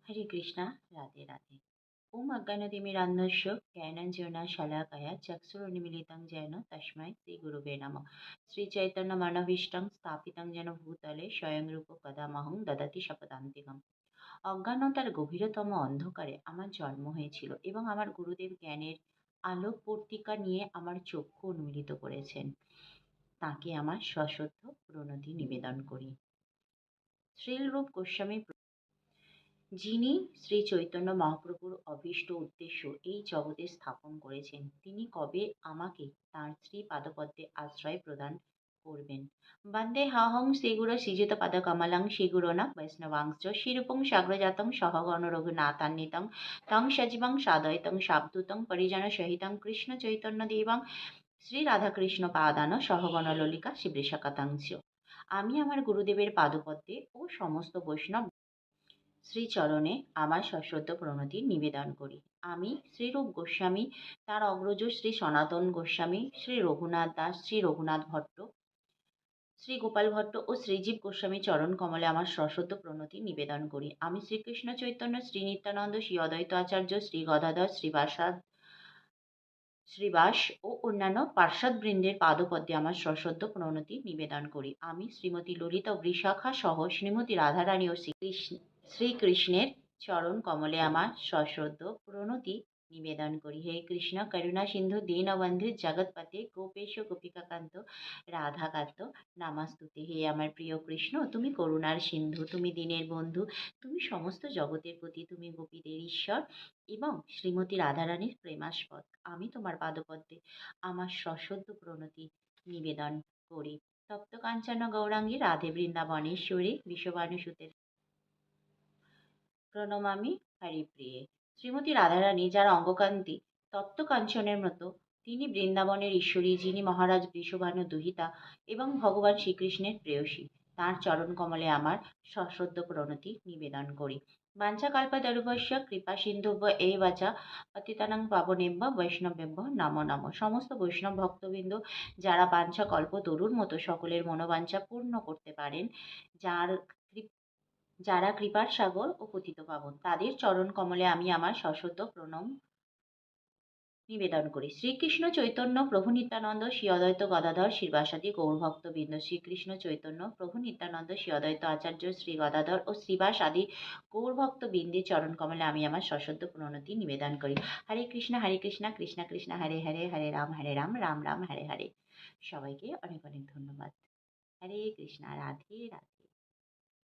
হরে কৃষ্ণা। রাধে রাধে। ওম অজ্ঞানতিমিরান্ধস্য জ্ঞানাঞ্জনাশলাকয়া চক্ষুरुन्मीलितं येन তস্मै শ্রীগুরুবে নমঃ। শ্রীচৈতন্যমনভীষ্টং স্থাপিतं যেন ভূতলে স্বয়ং রূপ কদামহং দদাতি স্বপদান্তিকম। অজ্ঞানতার গভীরতম অন্ধকারে আমার জন্ম হয়েছিল এবং আমার গুরুদেব জ্ঞানের আলোক পর্তিকা নিয়ে আমার চক্ষু উন্মীলিত করেছেন। তাকে আমার সশ্রদ্ধ প্রণতি নিবেদন করি। শ্রীলরূপ গোস্বামী, যিনি শ্রী চৈতন্য মহাপ্রভুর অভীষ্ট উদ্দেশ্য এই জগতে স্থাপন করেছেন, তিনি কবে আমাকে তাঁর শ্রী পাদপদ্মে আশ্রয় প্রদান করবেন। বন্দে হাহং শ্রীগুরু শ্রীযুত পাদ কমলং শ্রীগুরুনা বৈষ্ণবাংশ শ্রীরূপং সাগ্রজাতং সহগণ রঘুনাথান্বিতং তং সজীবং সাদয়তং সাবদূতং পরিজন সহিতং কৃষ্ণ চৈতন্য দেবং শ্রী রাধাকৃষ্ণ পাদান সহগণ ললিকা শিবৃষাকাতাংশ। আমি আমার গুরুদেবের পাদপদ্মে ও সমস্ত বৈষ্ণব শ্রীচরণে আমার সশ্রদ্ধ প্রণতি নিবেদন করি। আমি শ্রীরূপ গোস্বামী, তার অগ্রজ শ্রী সনাতন গোস্বামী, শ্রী রঘুনাথ দাস, শ্রী রঘুনাথ ভট্ট, শ্রী গোপাল ভট্ট ও শ্রীজীব গোস্বামী চরণ কমলে আমার সশ্রদ্ধ প্রণতি নিবেদন করি। আমি শ্রীকৃষ্ণ চৈতন্য, শ্রী নিত্যানন্দ, শ্রী অদ্বৈত আচার্য, শ্রী গদাধর, শ্রীবাস ও অন্যান্য পার্ষদবৃন্দের পাদপদ্মে আমার সশ্রদ্ধ প্রণতি নিবেদন করি। আমি শ্রীমতী ললিতা বৃষাখা সহ শ্রীমতী রাধারানী ও শ্রীকৃষ্ণের চরণ কমলে আমার সশ্রদ্ধ প্রণতি নিবেদন করি। হে কৃষ্ণ করুণা সিন্ধু দীনবন্ধু জগৎপতে গোপেশ গোপিকাকান্ত রাধাকান্ত নামাস্তুতে। হে আমার প্রিয় কৃষ্ণ, তুমি করুণার সিন্ধু, তুমি দীনের বন্ধু, তুমি সমস্ত জগতের প্রতি, তুমি গোপীদের ঈশ্বর এবং শ্রীমতী রাধারানীর প্রেমাস্পদ। আমি তোমার পাদপদ্মে আমার সশ্রদ্ধ প্রণতি নিবেদন করি। তপ্ত কাঞ্চন গৌরাঙ্গী রাধে বৃন্দাবনেশ্বরী বিশ্ববানুসুতে প্রণমামি হরিপ্রিয়ে। শ্রীমতী রাধারানী, যার অঙ্গকান্তি তপ্ত কাঞ্চনের মতো, তিনি বৃন্দাবনের ঈশ্বরী, যিনি মহারাজ বৃষভানু দুহিতা এবং ভগবান শ্রীকৃষ্ণের প্রেয়সী। তাঁর চরণ কমলে আমার সশ্রদ্ধ প্রণতি নিবেদন করি। বাঞ্ছাকল্পতরুভ্যশ্চ কৃপা সিন্ধুভ্য এব চ পতিতানাং পাবনেভ্য বৈষ্ণবেভ্য নমো নমঃ। সমস্ত বৈষ্ণব ভক্তবৃন্দ, যারা বাঞ্ছা কল্পতরুর মতো সকলের মনোবাঞ্ছা পূর্ণ করতে পারেন, যার যারা কৃপার সাগর ও পতিত পাবন, তাদের চরণ কমলে আমি আমার সশ্রদ্ধ প্রণম নিবেদন করি। শ্রীকৃষ্ণ চৈতন্য প্রভু নিত্যানন্দ শ্রী অদ্বৈত গদাধর শ্রীবাসাদি গৌরভক্তবৃন্দ, শ্রীকৃষ্ণ চৈতন্য প্রভু নিত্যানন্দ শ্রী অদ্বৈত আচার্য শ্রী গদাধর ও শ্রীবাস আদি গৌরভক্তবৃন্দের চরণ কমলে আমি আমার সশ্রদ্ধ প্রণতি নিবেদন করি। হরে কৃষ্ণ কৃষ্ণ কৃষ্ণ হরে হরে, হরে রাম রাম রাম হরে হরে। সবাইকে অনেক অনেক ধন্যবাদ। হরে কৃষ্ণ। রাধে রাধে।